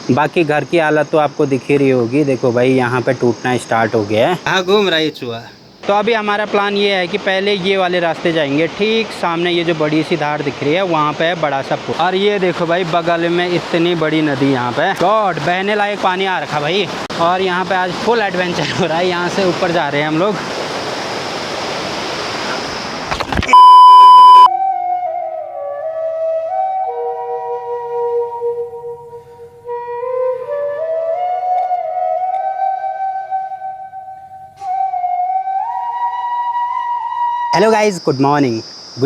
बाकी घर की हालत तो आपको दिख ही रही होगी। देखो भाई यहाँ पे टूटना स्टार्ट हो गया है। हाँ, घूम रहा है चूहा। तो अभी हमारा प्लान ये है कि पहले ये वाले रास्ते जाएंगे। ठीक सामने ये जो बड़ी सी धार दिख रही है वहाँ पे है बड़ा सा पुल। और ये देखो भाई बगल में इतनी बड़ी नदी यहाँ पे गॉड बहने लायक पानी आ रखा भाई। और यहाँ पे आज फुल एडवेंचर हो रहा है। यहाँ से ऊपर जा रहे हैं हम लोग। Hello guys, good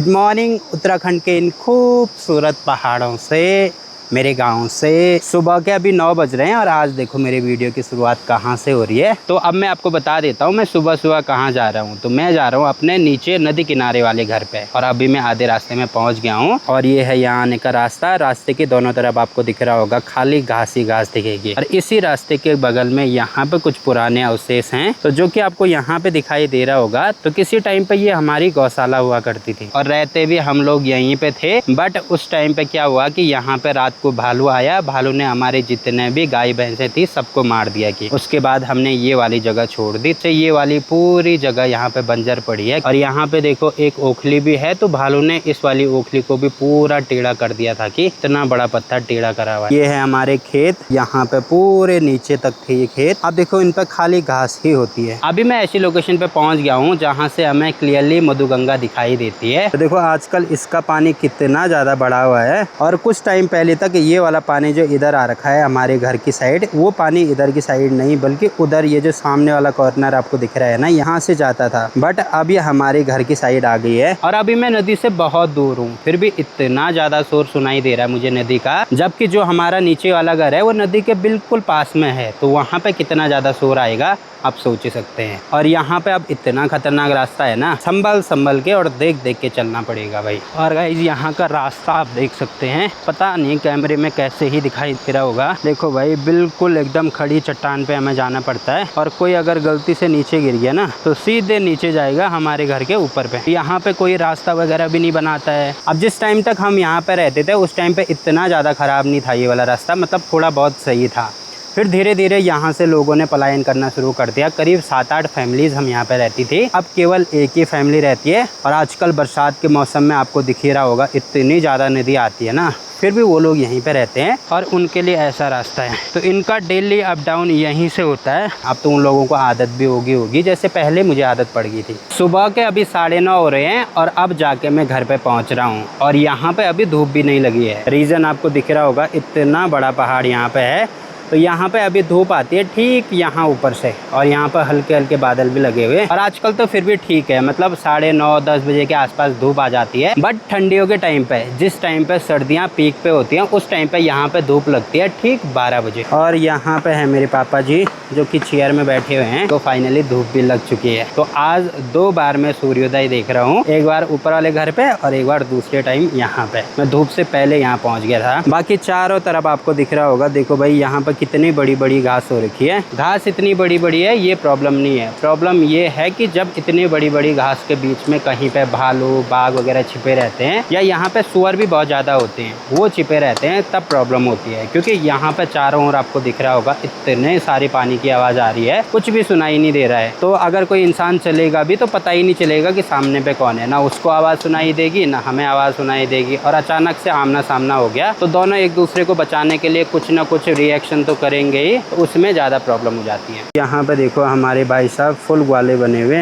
morning. Uttarakhand के इन खूबसूरत पहाड़ों से, मेरे गांव से सुबह के अभी 9 बज रहे हैं। और आज देखो मेरे वीडियो की शुरुआत कहाँ से हो रही है। तो अब मैं आपको बता देता हूँ मैं सुबह सुबह कहाँ जा रहा हूँ। तो मैं जा रहा हूँ अपने नीचे नदी किनारे वाले घर पे। और अभी मैं आधे रास्ते में पहुँच गया हूँ। और ये है यहाँ आने का रास्ता। रास्ते के दोनों तरफ आपको दिख रहा होगा खाली घास ही घास दिखेगी। और इसी रास्ते के बगल में यहाँ पे कुछ पुराने अवशेष हैं, तो जो कि आपको यहाँ पे दिखाई दे रहा होगा। तो किसी टाइम पे ये हमारी गौशाला हुआ करती थी और रहते भी हम लोग यहीं पे थे। बट उस टाइम पे क्या हुआ कि यहाँ पे रात को भालू आया। भालू ने हमारे जितने भी गाय भैंसे थी सबको मार दिया। कि उसके बाद हमने ये वाली जगह छोड़ दी। तो ये वाली पूरी जगह यहाँ पे बंजर पड़ी है। और यहाँ पे देखो एक ओखली भी है। तो भालू ने इस वाली ओखली को भी पूरा टेढ़ा कर दिया था कि इतना बड़ा पत्थर टेढ़ा करा हुआ है। ये है हमारे खेत। यहाँ पे पूरे नीचे तक थे ये खेत। अब देखो इन पर खाली घास ही होती है। अभी मैं ऐसी लोकेशन पे पहुंच गया हूँ जहाँ से हमें क्लियरली मधुगंगा दिखाई देती है। तो देखो आजकल इसका पानी कितना ज्यादा बढ़ा हुआ है। और कुछ टाइम पहले तक ये वाला पानी जो इधर आ रखा है हमारे घर की साइड, वो पानी इधर की साइड नहीं बल्कि उधर ये जो सामने वाला कॉर्नर आपको दिख रहा है ना, यहाँ से जाता था। बट अब ये हमारे घर की साइड आ गई है। और अभी मैं नदी से बहुत दूर हूँ, फिर भी इतना ज्यादा शोर सुनाई दे रहा है मुझे नदी का। जबकि जो हमारा नीचे वाला घर है वो नदी के बिल्कुल पास में है। तो वहाँ पे कितना ज्यादा शोर आएगा आप सोच ही सकते हैं। और यहाँ पे अब इतना खतरनाक रास्ता है ना, संभल के और देख के चलना पड़ेगा भाई। और गाइस यहाँ का रास्ता आप देख सकते हैं। पता नहीं कैमरे में कैसे ही दिखाई दे रहा होगा। देखो भाई बिल्कुल एकदम खड़ी चट्टान पे हमें जाना पड़ता है। और कोई अगर गलती से नीचे गिर गया ना तो सीधे नीचे जाएगा हमारे घर के ऊपर पे। यहाँ पे कोई रास्ता वगैरह भी नहीं बनाता है। अब जिस टाइम तक हम यहाँ पे रहते थे उस टाइम पे इतना ज़्यादा ख़राब नहीं था ये वाला रास्ता, मतलब थोड़ा बहुत सही था। फिर धीरे धीरे यहाँ से लोगों ने पलायन करना शुरू कर दिया। करीब 7-8 फैमिलीज हम यहाँ पे रहती थी, अब केवल एक ही फैमिली रहती है। और आजकल बरसात के मौसम में आपको दिख ही रहा होगा इतनी ज़्यादा नदी आती है ना, फिर भी वो लोग यहीं पे रहते हैं और उनके लिए ऐसा रास्ता है। तो इनका डेली अप डाउन यहीं से होता है। अब तो उन लोगों को आदत भी होगी जैसे पहले मुझे आदत पड़ गई थी। सुबह के अभी 9:30 हो रहे हैं और अब जाके मैं घर पे पहुंच रहा हूं। और यहाँ पे अभी धूप भी नहीं लगी है। रीज़न आपको दिख रहा होगा, इतना बड़ा पहाड़ यहाँ पे है। तो यहाँ पे अभी धूप आती है ठीक यहाँ ऊपर से। और यहाँ पर हल्के हल्के बादल भी लगे हुए हैं। और आजकल तो फिर भी ठीक है, मतलब 9:30-10 बजे के आसपास धूप आ जाती है। बट ठंडियों के टाइम पे, जिस टाइम पे सर्दियाँ पीक पे होती हैं, उस टाइम पे यहाँ पे धूप लगती है ठीक 12 बजे। और यहाँ पे है मेरे पापा जी जो कि चेयर में बैठे हुए हैं। तो फाइनली धूप भी लग चुकी है। तो आज 2 बार मैं सूर्योदय देख रहा हूँ, एक बार ऊपर वाले घर पे और एक बार दूसरे टाइम यहाँ पे। मैं धूप से पहले यहाँ पहुँच गया था। बाकी चारों तरफ आपको दिख रहा होगा। देखो भाई यहाँ पे कितनी बड़ी बड़ी घास हो रखी है। घास इतनी बड़ी बड़ी है ये प्रॉब्लम नहीं है। प्रॉब्लम ये है कि जब इतनी बड़ी बड़ी घास के बीच में कहीं पे भालू बाघ वगैरह छिपे रहते हैं, या यहाँ पे सुअर भी बहुत ज़्यादा होते हैं, वो छिपे रहते हैं, तब प्रॉब्लम होती है। क्योंकि यहाँ पे चारों ओर आपको दिख रहा होगा इतने सारे पानी की आवाज़ आ रही है, कुछ भी सुनाई नहीं दे रहा है। तो अगर कोई इंसान चलेगा भी तो पता ही नहीं चलेगा कि सामने पे कौन है। ना उसको आवाज़ सुनाई देगी ना हमें आवाज़ सुनाई देगी। और अचानक से आमना सामना हो गया तो दोनों एक दूसरे को बचाने के लिए कुछ ना कुछ रिएक्शन तो करेंगे ही, तो उसमें ज़्यादा प्रॉब्लम हो जाती है। यहाँ पे देखो हमारे भाई साहब फुल ग्वाले बने हुए।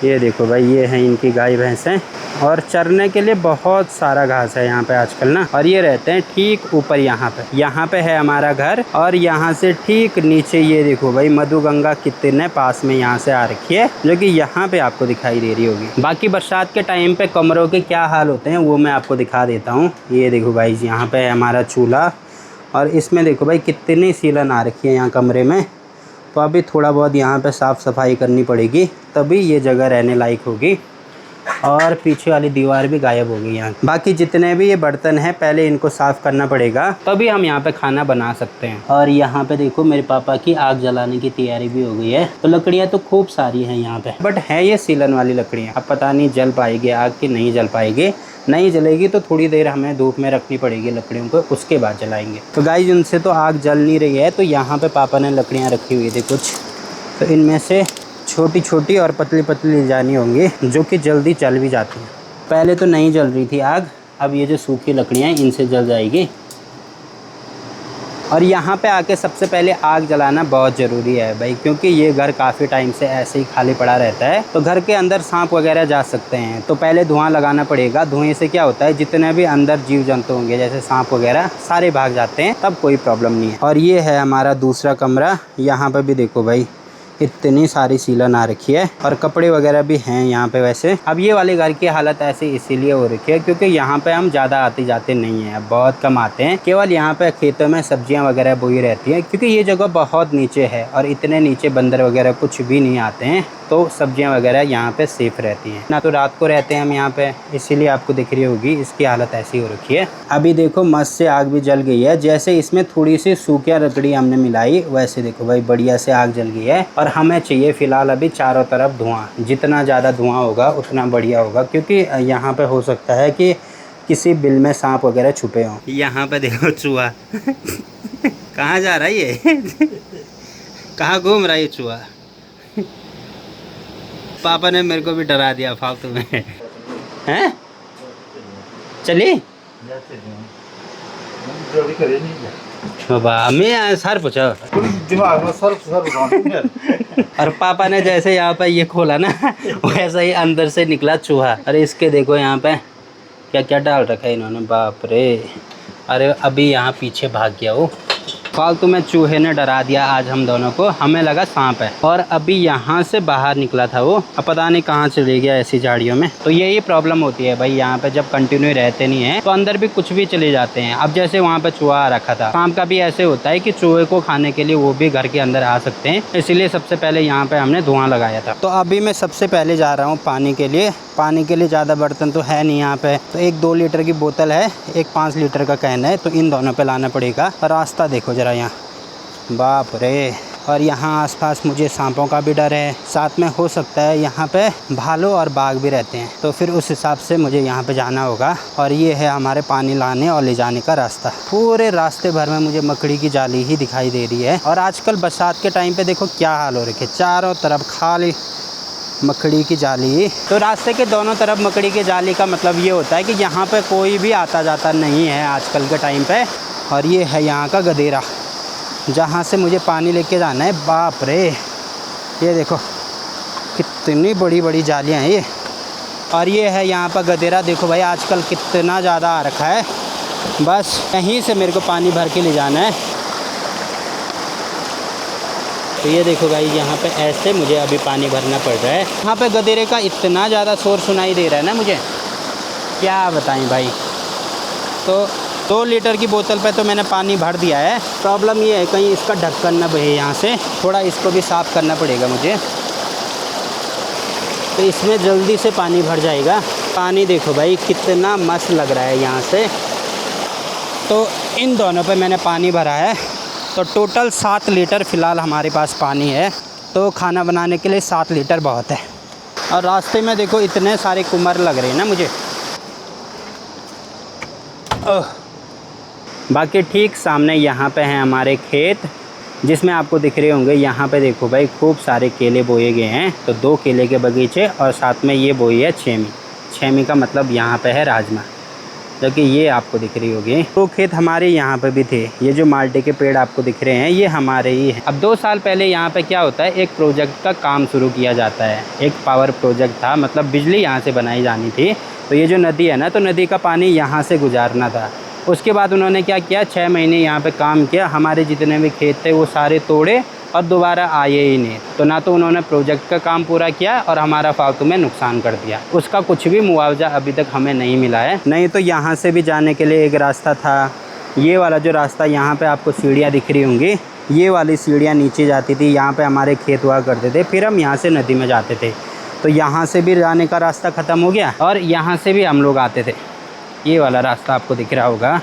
ये देखो भाई ये हैं इनकी गाय भैंसें। और चरने के लिए बहुत सारा घास है यहाँ पे आजकल ना। और ये रहते हैं ठीक ऊपर यहाँ पे है हमारा घर। और यहाँ से ठीक नीचे ये देखो भाई मधुगंगा कितने पास में यहाँ से आ रखी है, जो कि यहाँ पे आपको दिखाई दे रही होगी। बाकी बरसात के टाइम पे कमरों के क्या हाल होते हैं वो मैं आपको दिखा देता हूँ। ये देखो भाई यहाँ पे है हमारा चूल्हा। और इसमें देखो भाई कितनी सीलन आ रखी है यहाँ कमरे में। तो अभी थोड़ा बहुत यहाँ पे साफ़ सफाई करनी पड़ेगी, तभी ये जगह रहने लायक होगी। और पीछे वाली दीवार भी गायब हो गई यहाँ। बाकी जितने भी ये बर्तन हैं पहले इनको साफ़ करना पड़ेगा, तभी हम यहाँ पे खाना बना सकते हैं। और यहाँ पे देखो मेरे पापा की आग जलाने की तैयारी भी हो गई है। तो लकड़ियाँ तो खूब सारी हैं यहाँ पे, बट है ये सीलन वाली लकड़ियाँ। अब पता नहीं जल पाएगी आग की नहीं जल पाएगी। नहीं जलेगी तो थोड़ी देर हमें धूप में रखनी पड़ेगी लकड़ियों को, उसके बाद जलाएंगे। तो गाइस उनसे तो आग जल नहीं रही है, तो यहाँ पे पापा ने लकड़ियाँ रखी हुई थी कुछ, तो इनमें से छोटी छोटी और पतली पतली ले जानी होंगी, जो कि जल्दी जल भी जाती हैं। पहले तो नहीं जल रही थी आग, अब ये जो सूखी लकड़ियाँ हैं इनसे जल जाएगी। और यहाँ पे आके सबसे पहले आग जलाना बहुत ज़रूरी है भाई, क्योंकि ये घर काफ़ी टाइम से ऐसे ही खाली पड़ा रहता है, तो घर के अंदर सांप वगैरह जा सकते हैं। तो पहले धुआं लगाना पड़ेगा। धुएं से क्या होता है, जितने भी अंदर जीव जंतु होंगे जैसे सांप वगैरह सारे भाग जाते हैं, तब कोई प्रॉब्लम नहीं है। और ये है हमारा दूसरा कमरा। यहाँ पर भी देखो भाई इतनी सारी सीलन आ रखी है और कपड़े वगैरह भी हैं यहाँ पे। वैसे अब ये वाले घर की हालत ऐसी इसीलिए हो रखी है क्योंकि यहाँ पे हम ज़्यादा आते जाते नहीं हैं, बहुत कम आते हैं। केवल यहाँ पे खेतों में सब्जियाँ वगैरह बोई रहती हैं, क्योंकि ये जगह बहुत नीचे है और इतने नीचे बंदर वगैरह कुछ भी नहीं आते हैं, तो सब्जियाँ वगैरह यहाँ पे सेफ रहती हैं। ना तो रात को रहते हैं हम यहाँ पे, इसीलिए आपको दिख रही होगी इसकी हालत ऐसी हो रखी है। अभी देखो मस्त से आग भी जल गई है। जैसे इसमें थोड़ी सी सूखी लकड़ी हमने मिलाई, वैसे देखो भाई बढ़िया से आग जल गई है। और हमें चाहिए फ़िलहाल अभी चारों तरफ धुआं। जितना ज़्यादा धुआं होगा उतना बढ़िया होगा, क्योंकि यहाँ पे हो सकता है कि किसी बिल में सांप वगैरह छुपे हों। यहाँ पे देखो चूहा कहाँ जा रहा है ये कहाँ घूम रहा है ये चूहा। पापा ने मेरे को भी डरा दिया फालतू में। हैं चलिए बाबा मैं सर पूछा दिमाग में सर और पापा ने जैसे यहाँ पे ये खोला ना वैसा ही अंदर से निकला चूहा। अरे इसके देखो यहाँ पे क्या क्या डाल रखा है इन्होंने, बाप रे। अरे अभी यहाँ पीछे भाग गया वो, फालतू में चूहे ने डरा दिया आज हम दोनों को। हमें लगा सांप है और अभी यहाँ से बाहर निकला था वो, अब पता नहीं कहाँ चले गया ऐसी झाड़ियों में। तो यही प्रॉब्लम होती है भाई, यहाँ पे जब कंटिन्यू रहते नहीं है तो अंदर भी कुछ भी चले जाते हैं। अब जैसे वहाँ पे चूहा आ रखा था, सांप का भी ऐसे होता है कि चूहे को खाने के लिए वो भी घर के अंदर आ सकते हैं, इसीलिए सबसे पहले यहाँ पे हमने धुआं लगाया था। तो अभी मैं सबसे पहले जा रहा हूँ पानी के लिए। पानी के लिए ज़्यादा बर्तन तो है नहीं यहाँ पे, तो एक 2 लीटर की बोतल है, एक 5 लीटर का कैन है, तो इन दोनों पे लाना पड़ेगा। और रास्ता देखो ज़रा यहाँ, बाप रे। और यहाँ आसपास मुझे सांपों का भी डर है, साथ में हो सकता है यहाँ पे भालू और बाघ भी रहते हैं, तो फिर उस हिसाब से मुझे यहाँ पे जाना होगा। और ये है हमारे पानी लाने और ले जाने का रास्ता। पूरे रास्ते भर में मुझे मकड़ी की जाली ही दिखाई दे रही है। और आजकल बरसात के टाइम पे देखो क्या हाल हो रखे, चारों तरफ खाली मकड़ी की जाली। तो रास्ते के दोनों तरफ मकड़ी की जाली का मतलब ये होता है कि यहाँ पे कोई भी आता जाता नहीं है आजकल के टाइम पे। और ये है यहाँ का गदेरा जहाँ से मुझे पानी लेके जाना है। बाप रे, ये देखो कितनी बड़ी बड़ी जालियाँ हैं ये। और ये है यहाँ पर गदेरा, देखो भाई आजकल कितना ज़्यादा आ रखा है। बस यहीं से मेरे को पानी भर के ले जाना है। तो ये देखो भाई यहाँ पे ऐसे मुझे अभी पानी भरना पड़ रहा है। यहाँ पे गदेरे का इतना ज़्यादा शोर सुनाई दे रहा है ना, मुझे क्या बताएं भाई। तो 2 लीटर की बोतल पे तो मैंने पानी भर दिया है। प्रॉब्लम ये है कहीं इसका ढक्कन ना बहे यहाँ से, थोड़ा इसको भी साफ़ करना पड़ेगा मुझे, तो इसमें जल्दी से पानी भर जाएगा। पानी देखो भाई कितना मस्त लग रहा है यहाँ से। तो इन दोनों पे मैंने पानी भरा है, तो टोटल 7 लीटर फ़िलहाल हमारे पास पानी है। तो खाना बनाने के लिए 7 लीटर बहुत है। और रास्ते में देखो इतने सारे कुम्हार लग रहे हैं ना मुझे। बाकी ठीक सामने यहाँ पे हैं हमारे खेत, जिसमें आपको दिख रहे होंगे। यहाँ पे देखो भाई खूब सारे केले बोए गए हैं, तो 2 केले के बगीचे और साथ में ये बोई है छेमी। छेमी का मतलब यहाँ पे है राजमा, जो कि ये आपको दिख रही होगी। तो खेत हमारे यहाँ पे भी थे। ये जो माल्टे के पेड़ आपको दिख रहे हैं ये हमारे ही हैं। अब 2 साल पहले यहाँ पे क्या होता है, एक प्रोजेक्ट का काम शुरू किया जाता है। एक पावर प्रोजेक्ट था, मतलब बिजली यहाँ से बनाई जानी थी। तो ये जो नदी है ना, तो नदी का पानी यहाँ से गुजारना था। उसके बाद उन्होंने क्या किया, 6 महीने यहाँ पे काम किया। हमारे जितने भी खेत थे वो सारे तोड़े और दोबारा आए ही नहीं। तो ना तो उन्होंने प्रोजेक्ट का काम पूरा किया और हमारा फालतू में नुकसान कर दिया। उसका कुछ भी मुआवजा अभी तक हमें नहीं मिला है। नहीं तो यहाँ से भी जाने के लिए एक रास्ता था, ये वाला जो रास्ता, यहाँ पे आपको सीढ़ियाँ दिख रही होंगी। ये वाली सीढ़ियाँ नीचे जाती थी, यहाँ पे हमारे खेत हुआ करते थे, फिर हम यहाँ से नदी में जाते थे। तो यहाँ से भी जाने का रास्ता ख़त्म हो गया और यहाँ से भी हम लोग आते थे। ये वाला रास्ता आपको दिख रहा होगा,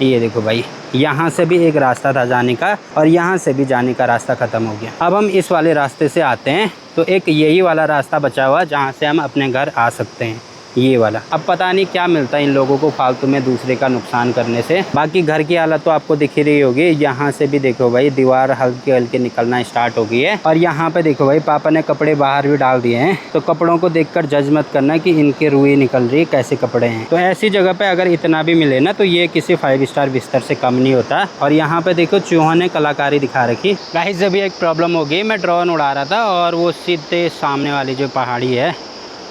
ये देखो भाई, यहाँ से भी एक रास्ता था जाने का और यहाँ से भी जाने का रास्ता ख़त्म हो गया। अब हम इस वाले रास्ते से आते हैं, तो एक यही वाला रास्ता बचा हुआ जहाँ से हम अपने घर आ सकते हैं, ये वाला। अब पता नहीं क्या मिलता है इन लोगों को फालतू में दूसरे का नुकसान करने से। बाकी घर की हालत तो आपको दिख ही रही होगी। यहाँ से भी देखो भाई दीवार हल्के हल्के निकलना स्टार्ट हो गई है और यहाँ पे देखो भाई पापा ने कपड़े बाहर भी डाल दिए हैं। तो कपड़ों को देखकर जज मत करना कि इनके रुई निकल रही है, कैसे कपड़े हैं। तो ऐसी जगह पे अगर इतना भी मिले ना तो ये किसी 5 स्टार बिस्तर से कम नहीं होता। और यहाँ पे देखो चूहों ने कलाकारी दिखा रखी। गाइस अभी एक प्रॉब्लम हो गई, मैं ड्रोन उड़ा रहा था और वो सीधे सामने वाली जो पहाड़ी है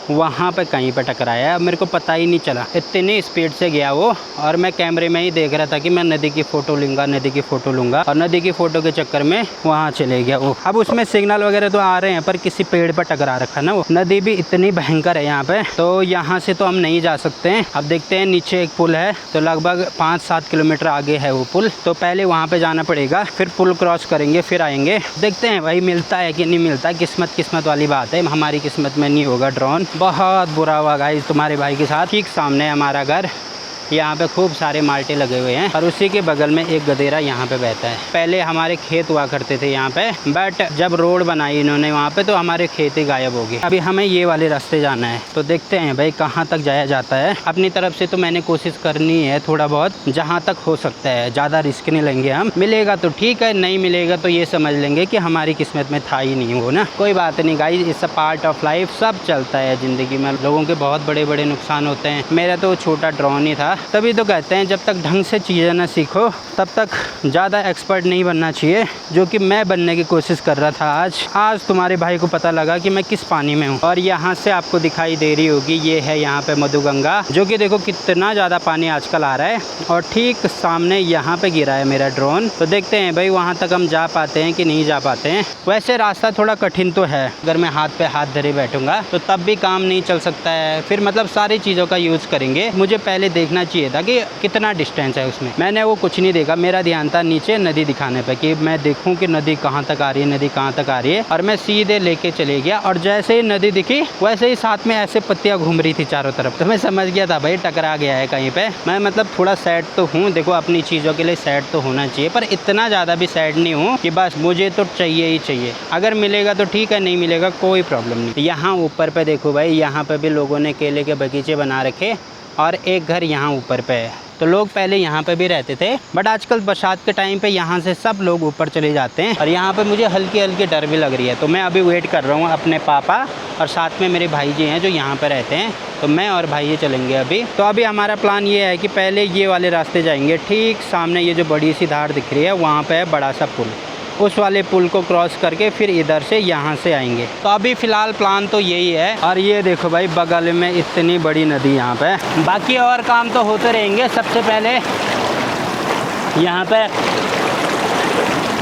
वहाँ पे कहीं पे टकराया। अब मेरे को पता ही नहीं चला, इतनी स्पीड से गया वो। और मैं कैमरे में ही देख रहा था कि मैं नदी की फ़ोटो लूँगा, नदी की फ़ोटो लूँगा, और नदी की फ़ोटो के चक्कर में वहाँ चले गया वो। अब उसमें सिग्नल वगैरह तो आ रहे हैं पर किसी पेड़ पर टकरा रखा ना वो। नदी भी इतनी भयंकर है यहाँ पे, तो यहाँ से तो हम नहीं जा सकते हैं। अब देखते हैं, नीचे एक पुल है तो लगभग 5-7 किलोमीटर आगे है वो पुल, तो पहले वहाँ पर जाना पड़ेगा, फिर पुल क्रॉस करेंगे, फिर आएंगे। देखते हैं भाई मिलता है कि नहीं मिलता, किस्मत वाली बात है। हमारी किस्मत में नहीं होगा ड्रोन। बहुत बुरा हुआ गाइस तुम्हारे भाई के साथ। ठीक सामने हमारा घर, यहाँ पे खूब सारे माल्टे लगे हुए हैं और उसी के बगल में एक गदेरा यहाँ पे बहता है। पहले हमारे खेत हुआ करते थे यहाँ पे, बट जब रोड बनाई इन्होंने वहाँ पे तो हमारे खेत ही गायब हो गए। अभी हमें ये वाले रास्ते जाना है, तो देखते हैं भाई कहाँ तक जाया जाता है। अपनी तरफ से तो मैंने कोशिश करनी है थोड़ा बहुत, जहाँ तक हो सकता है। ज़्यादा रिस्क नहीं लेंगे हम, मिलेगा तो ठीक है, नहीं मिलेगा तो ये समझ लेंगे कि हमारी किस्मत में था ही नहीं वो ना। कोई बात नहीं guys, it's a part of life, सब चलता है ज़िंदगी में। लोगों के बहुत बड़े बड़े नुकसान होते हैं। मेरा तो छोटा ड्रोन ही था। तभी तो कहते हैं जब तक ढंग से चीज़ें ना सीखो तब तक ज़्यादा एक्सपर्ट नहीं बनना चाहिए, जो कि मैं बनने की कोशिश कर रहा था। आज तुम्हारे भाई को पता लगा कि मैं किस पानी में हूँ। और यहाँ से आपको दिखाई दे रही होगी, ये है यहाँ पे मधुगंगा, जो कि देखो कितना ज़्यादा पानी आजकल आ रहा है। और ठीक सामने यहाँ पे गिरा है मेरा ड्रोन, तो देखते हैं भाई वहाँ तक हम जा पाते हैं कि नहीं जा पाते हैं। वैसे रास्ता थोड़ा कठिन तो है, अगर मैं हाथ पे हाथ धरे बैठूंगा तो तब भी काम नहीं चल सकता है। फिर मतलब सारी चीज़ों का यूज़ करेंगे। मुझे पहले देखना चाहिए था कि कितना डिस्टेंस है उसमें, मैंने वो कुछ नहीं देखा। मेरा ध्यान था नीचे नदी दिखाने पे कि मैं देखूं कि नदी कहाँ तक आ रही है, नदी कहाँ तक आ रही है। और मैं सीधे लेके चले गया और जैसे ही नदी दिखी वैसे ही साथ में ऐसे पत्तियाँ घूम रही थी चारों तरफ, तो मैं समझ गया था भाई टकरा गया है कहीं पे। मैं मतलब थोड़ा सैड तो हूँ, देखो अपनी चीज़ों के लिए सैड तो होना चाहिए, पर इतना ज़्यादा भी सैड नहीं हूँ कि बस मुझे तो चाहिए ही चाहिए। अगर मिलेगा तो ठीक है, नहीं मिलेगा कोई प्रॉब्लम नहीं। यहाँ ऊपर पे देखो भाई, यहाँ पे भी लोगों ने केले के बगीचे बना रखे और एक घर यहाँ ऊपर पे है। तो लोग पहले यहाँ पे भी रहते थे, बट आजकल बरसात के टाइम पे यहाँ से सब लोग ऊपर चले जाते हैं। और यहाँ पे मुझे हल्की हल्की डर भी लग रही है, तो मैं अभी वेट कर रहा हूँ अपने पापा और साथ में मेरे भाई जी हैं जो यहाँ पे रहते हैं। तो मैं और भाई ये चलेंगे अभी। तो अभी हमारा प्लान ये है कि पहले ये वाले रास्ते जाएंगे। ठीक सामने ये जो बड़ी सी धार दिख रही है वहाँ पर है बड़ा सा पुल, उस वाले पुल को क्रॉस करके फिर इधर से यहाँ से आएंगे। तो अभी फ़िलहाल प्लान तो यही है। और ये देखो भाई बगल में इतनी बड़ी नदी यहाँ पे, बाकी और काम तो होते रहेंगे। सबसे पहले यहाँ पे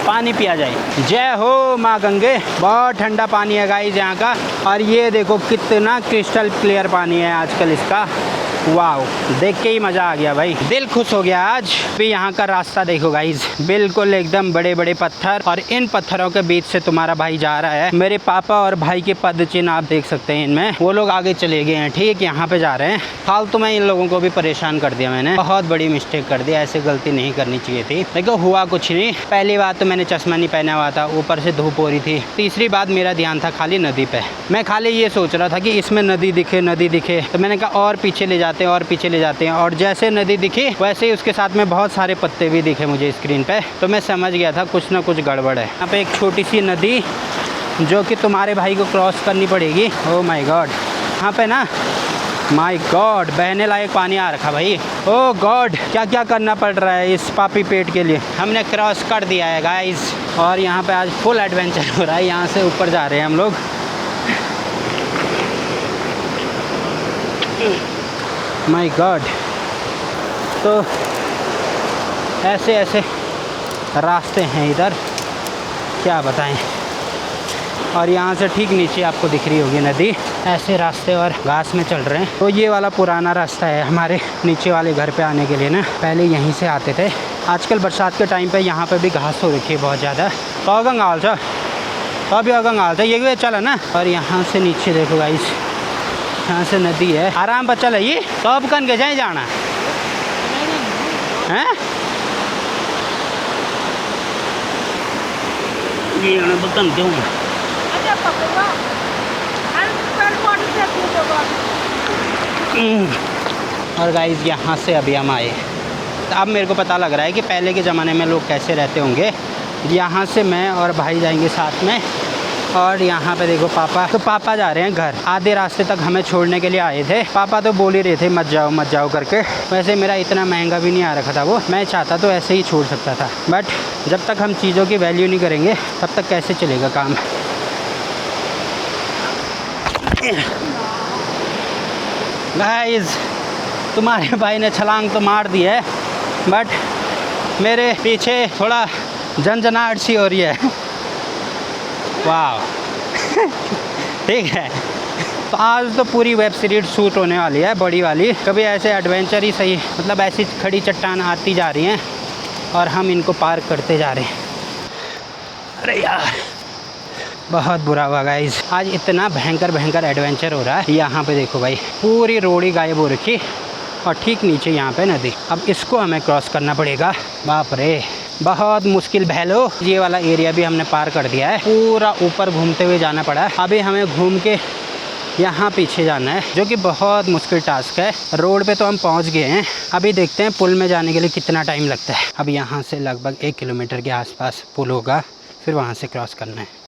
पानी पिया जाए। जय हो माँ गंगे। बहुत ठंडा पानी है गाइस यहाँ का, और ये देखो कितना क्रिस्टल क्लियर पानी है आजकल इसका। वाह, देख के ही मज़ा आ गया भाई, दिल खुश हो गया आज भी। यहाँ का रास्ता देखो गाइज, बिल्कुल एकदम बड़े बड़े पत्थर, और इन पत्थरों के बीच से तुम्हारा भाई जा रहा है। मेरे पापा और भाई के पद चिन्ह आप देख सकते हैं इनमें। वो लोग आगे चले गए हैं, ठीक यहाँ पे जा रहे हैं। फालतू में इन लोगों को भी परेशान कर दिया मैंने, बहुत बड़ी मिस्टेक कर दी, ऐसे गलती नहीं करनी चाहिए थी। देखो हुआ कुछ नहीं। पहली बात तो मैंने चश्मा नहीं पहना हुआ था, ऊपर से धूप हो रही थी। तीसरी बात मेरा ध्यान था खाली नदी पे, मैं खाली ये सोच रहा था कि इसमें नदी दिखे। तो मैंने कहा और पीछे ले और पीछे ले जाते हैं, और जैसे नदी दिखी वैसे ही उसके साथ में बहुत सारे पत्ते भी दिखे मुझे स्क्रीन पे। तो मैं समझ गया था कुछ ना कुछ गड़बड़ है। यहाँ पे एक छोटी सी नदी जो कि तुम्हारे भाई को क्रॉस करनी पड़ेगी। ओह माय गॉड, यहाँ पे ना माय गॉड बहने लायक पानी आ रखा भाई। ओह गॉड, क्या क्या करना पड़ रहा है इस पापी पेट के लिए। हमने क्रॉस कर दिया है गाइस, और यहाँ पे आज फुल एडवेंचर हो रहा है। यहाँ से ऊपर जा रहे हैं हम लोग। माय गॉड, तो ऐसे ऐसे रास्ते हैं इधर, क्या बताएं। और यहाँ से ठीक नीचे आपको दिख रही होगी नदी। ऐसे रास्ते और घास में चल रहे हैं। तो ये वाला पुराना रास्ता है हमारे नीचे वाले घर पे आने के लिए ना, पहले यहीं से आते थे। आजकल बरसात के टाइम पे यहाँ पे भी घास हो रखी है बहुत ज़्यादा। कहोगा तो अभी गंगाल था ये चला ना। और यहाँ से नीचे देखो गाइस, यहाँ से नदी है, आराम पर चल ये। तो अब कन के जाए जाना है ये बकन क्यों। और गाइस यहाँ से अभी हम आए, तो अब मेरे को पता लग रहा है कि पहले के ज़माने में लोग कैसे रहते होंगे। यहाँ से मैं और भाई जाएंगे साथ में, और यहाँ पे देखो पापा, तो पापा जा रहे हैं घर। आधे रास्ते तक हमें छोड़ने के लिए आए थे। पापा तो बोल ही रहे थे मत जाओ करके। वैसे मेरा इतना महंगा भी नहीं आ रखा था वो, मैं चाहता तो ऐसे ही छोड़ सकता था, बट जब तक हम चीज़ों की वैल्यू नहीं करेंगे तब तक कैसे चलेगा काम। गाइस तुम्हारे भाई ने छलांग तो मार दी है, बट मेरे पीछे थोड़ा झंझनाहट सी हो रही है। वाह ठीक है, तो आज तो पूरी वेब सीरीज शूट होने वाली है, बड़ी वाली। कभी ऐसे एडवेंचर ही सही, मतलब ऐसी खड़ी चट्टान आती जा रही हैं और हम इनको पार करते जा रहे हैं। अरे यार बहुत बुरा हुआ गाइस, आज इतना भयंकर एडवेंचर हो रहा है। यहाँ पे देखो भाई, पूरी रोड ही गायब हो रखी, और ठीक नीचे यहाँ पे नदी। अब इसको हमें क्रॉस करना पड़ेगा। बाप रे बहुत मुश्किल भैलो। ये वाला एरिया भी हमने पार कर दिया है, पूरा ऊपर घूमते हुए जाना पड़ा। अभी हमें घूम के यहाँ पीछे जाना है, जो कि बहुत मुश्किल टास्क है। रोड पे तो हम पहुँच गए हैं, अभी देखते हैं पुल में जाने के लिए कितना टाइम लगता है। अब यहाँ से लगभग 1 किलोमीटर के आसपास पुल होगा, फिर वहाँ से क्रॉस करना है।